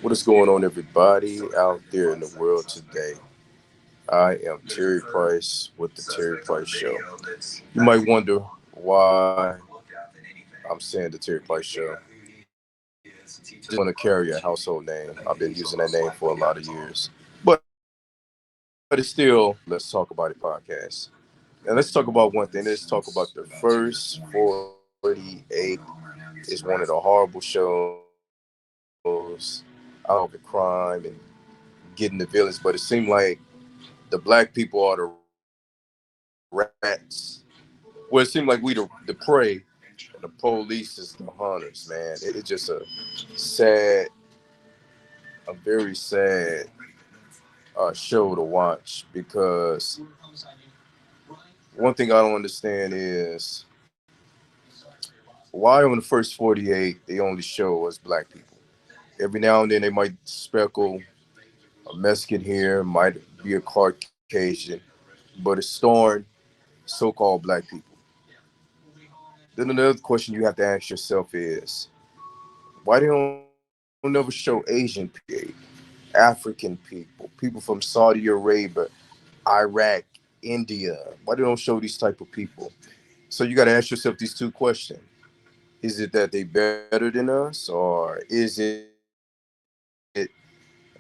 What is going on, everybody out there in the world today? I am Terry Price with the Terry Price Show. You might wonder why I'm saying the Terry Price Show. I just want to carry a household name. I've been using that name for a lot of years. But it's still Let's Talk About It podcast. And let's talk about one thing. Let's talk about the first 48 is one of the horrible shows. I don't know if crime and getting the villains, but it seemed like the black people are the rats. Well, it seemed like we the prey, and the police is the hunters, man. It's just a sad, a very sad show to watch because one thing I don't understand is why on the first 48 they only show us black people. Every now and then they might speckle a Mexican here, might be a Caucasian, but it's starring so-called black people. Then another question you have to ask yourself is why they don't never show Asian people, African people, people from Saudi Arabia, Iraq, India? Why they don't show these type of people? So you got to ask yourself these two questions. Is it that they better than us, or is it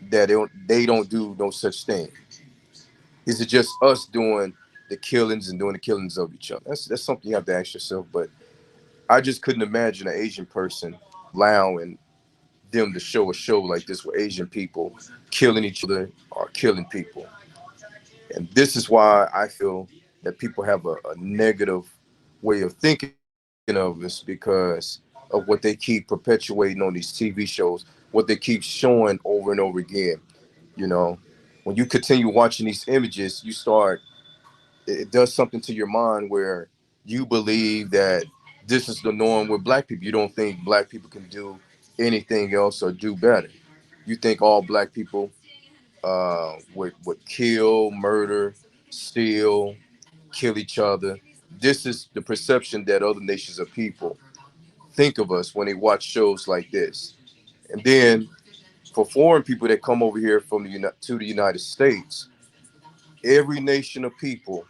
that they don't do no such thing? Is it just us doing the killings and doing the killings of each other? That's something you have to ask yourself. But I just couldn't imagine an Asian person allowing them to show a show like this with Asian people killing each other or killing people. And this is why I feel that people have a negative way of thinking of this because of what they keep perpetuating on these TV shows, what they keep showing over and over again. You know, when you continue watching these images, it does something to your mind where you believe that this is the norm with black people. You don't think black people can do anything else or do better. You think all black people would kill, murder, steal, kill each other. This is the perception that other nations of people think of us when they watch shows like this. And then for foreign people that come over here to the United States, every nation of people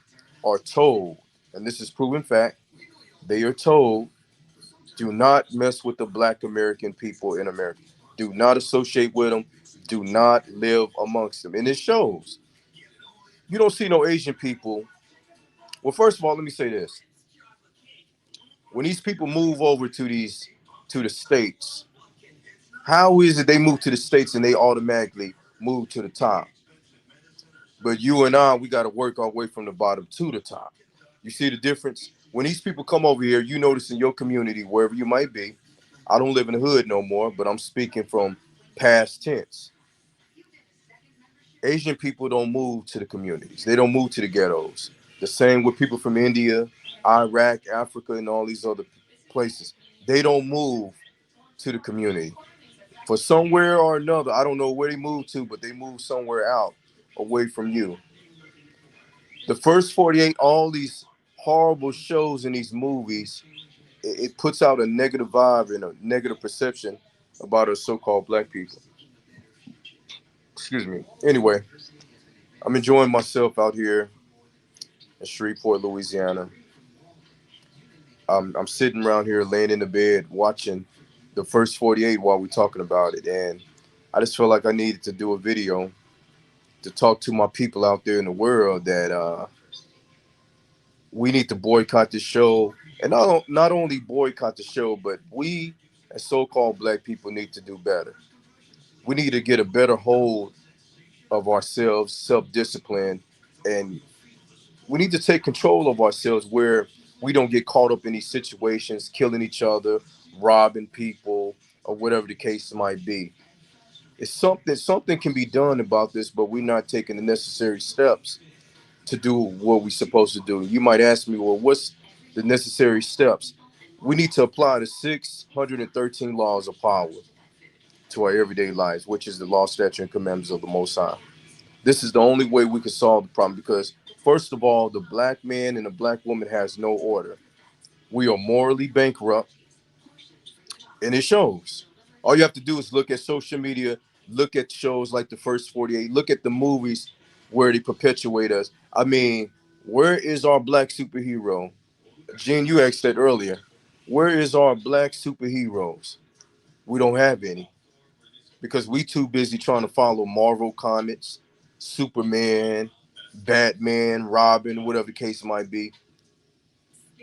are told, and this is proven fact, they are told, do not mess with the black American people in America. Do not associate with them. Do not live amongst them. And it shows. You don't see no Asian people. Well, first of all, let me say this. When these people move over to the states, how is it they move to the states and they automatically move to the top? But you and I, we got to work our way from the bottom to the top. You see the difference? When these people come over here, you notice in your community, wherever you might be, I don't live in the hood no more, but I'm speaking from past tense. Asian people don't move to the communities. They don't move to the ghettos. The same with people from India, Iraq, Africa, and all these other places. They don't move to the community. For somewhere or another, I don't know where they move to, but they move somewhere out away from you. The first 48, all these horrible shows and these movies, it puts out a negative vibe and a negative perception about us so-called black people. Excuse me. Anyway, I'm enjoying myself out here in Shreveport, Louisiana. I'm sitting around here laying in the bed watching the first 48 while we're talking about it. And I just felt like I needed to do a video to talk to my people out there in the world that we need to boycott the show. And not only boycott the show, but we as so-called black people need to do better. We need to get a better hold of ourselves, self-discipline, and we need to take control of ourselves where we don't get caught up in these situations, killing each other, robbing people, or whatever the case might be. It's something can be done about this, but we're not taking the necessary steps to do what we're supposed to do. You might ask me, well, what's the necessary steps? We need to apply the 613 laws of power to our everyday lives, which is the law, statute, and commandments of the Most High. This is the only way we can solve the problem because, first of all, the black man and the black woman has no order. We are morally bankrupt, and it shows. All you have to do is look at social media, look at shows like the First 48, look at the movies where they perpetuate us. I mean, where is our black superhero? Gene, you asked that earlier. Where is our black superheroes? We don't have any because we too busy trying to follow Marvel comics, Superman, Batman, Robin, whatever the case might be.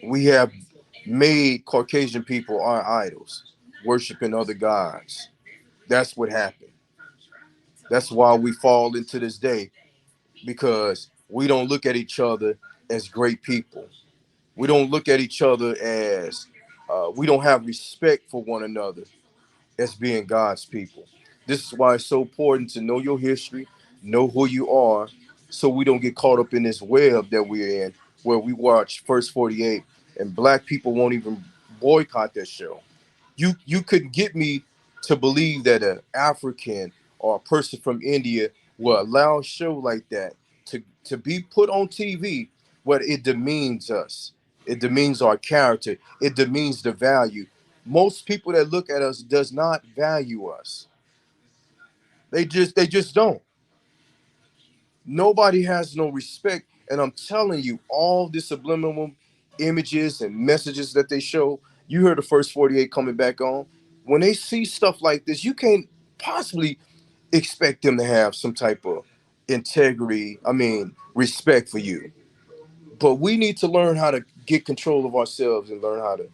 We have made Caucasian people our idols, worshiping other gods. That's what happened. That's why we fall into this day because we don't look at each other as great people. We don't look at each other as we don't have respect for one another as being God's people. This is why it's so important to know your history, know who you are, so we don't get caught up in this web that we're in, where we watch First 48 and black people won't even boycott that show. You couldn't get me to believe that an African or a person from India will allow a show like that to be put on TV where it demeans us. It demeans our character. It demeans the value. Most people that look at us does not value us. They just don't. Nobody has no respect. And I'm telling you, all the subliminal images and messages that they show, you heard the First 48 coming back on. When they see stuff like this, you can't possibly expect them to have some type of integrity, I mean, respect for you. But we need to learn how to get control of ourselves and learn how to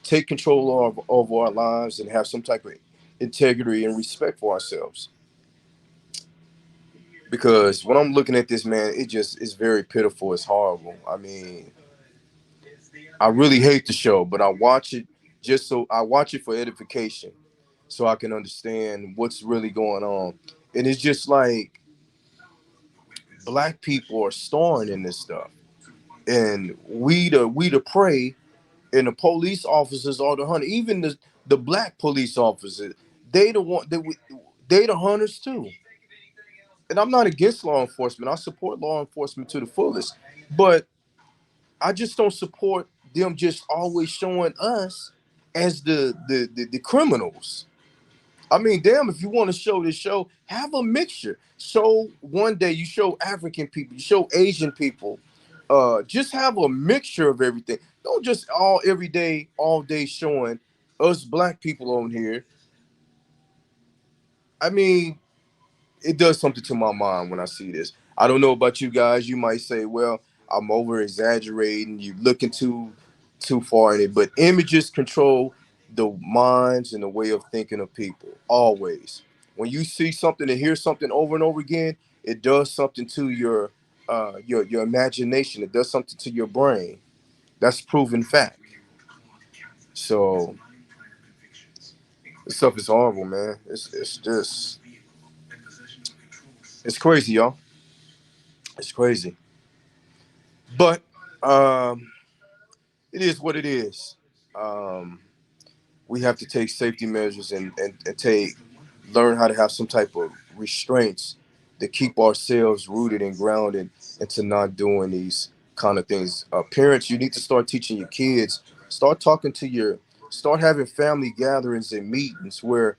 take control of our lives and have some type of integrity and respect for ourselves. Because when I'm looking at this, man, it just is very pitiful. It's horrible. I mean, I really hate the show, but I watch it just so I watch it for edification, so I can understand what's really going on. And it's just like black people are starring in this stuff, and we the prey, and the police officers are the hunter. Even the black police officers, they the one they the hunters too. And I'm not against law enforcement. I support law enforcement to the fullest, but I just don't support them just always showing us as the criminals. I mean, damn, if you want to show this show, have a mixture. So one day you show African people, you show Asian people. Just have a mixture of everything. Don't just all every day, all day showing us black people on here. I mean, it does something to my mind when I see this. I don't know about you guys. You might say, "Well, I'm over exaggerating. You looking too far in it." But images control the minds and the way of thinking of people. Always, when you see something and hear something over and over again, it does something to your imagination. It does something to your brain. That's proven fact. So this stuff is horrible, man. It's just it's crazy, y'all. It's crazy. But um, it is what it is. Um, we have to take safety measures and take learn how to have some type of restraints to keep ourselves rooted and grounded into not doing these kind of things. Parents, you need to start teaching your kids. Start having family gatherings and meetings where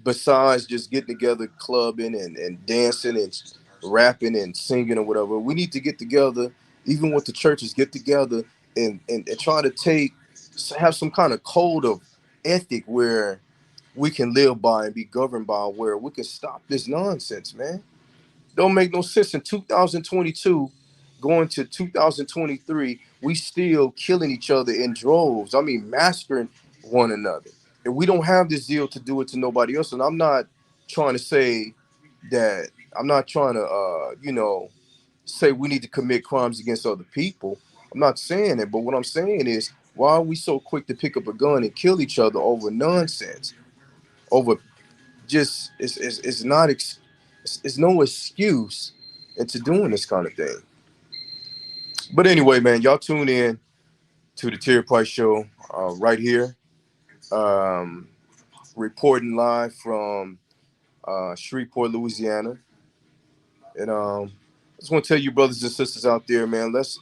besides just getting together, clubbing and dancing and rapping and singing or whatever, we need to get together, even with the churches, get together and try to have some kind of code of ethic where we can live by and be governed by, where we can stop this nonsense, man. Don't make no sense in 2022 going to 2023. We still killing each other in droves. I mean, massacring one another. And we don't have this zeal to do it to nobody else. And I'm not trying to say that I'm not trying to say we need to commit crimes against other people. I'm not saying it, but what I'm saying is, why are we so quick to pick up a gun and kill each other over nonsense? Over just it's not it's no excuse into doing this kind of thing. But anyway, man, y'all tune in to the Terry Price Show right here, um, reporting live from Shreveport, Louisiana. And I just want to tell you, brothers and sisters out there, man, let's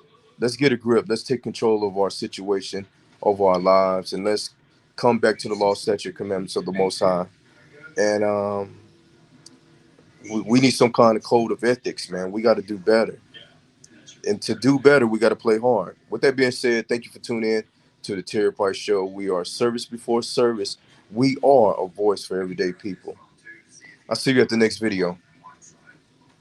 get a grip. Let's take control of our situation, of our lives, and let's come back to the law, statute, commandments of the Most High, and we need some kind of code of ethics, man. We got to do better, and to do better, we got to play hard. With that being said, thank you for tuning in to the Terry Price Show. We are service before service. We are a voice for everyday people. I'll see you at the next video.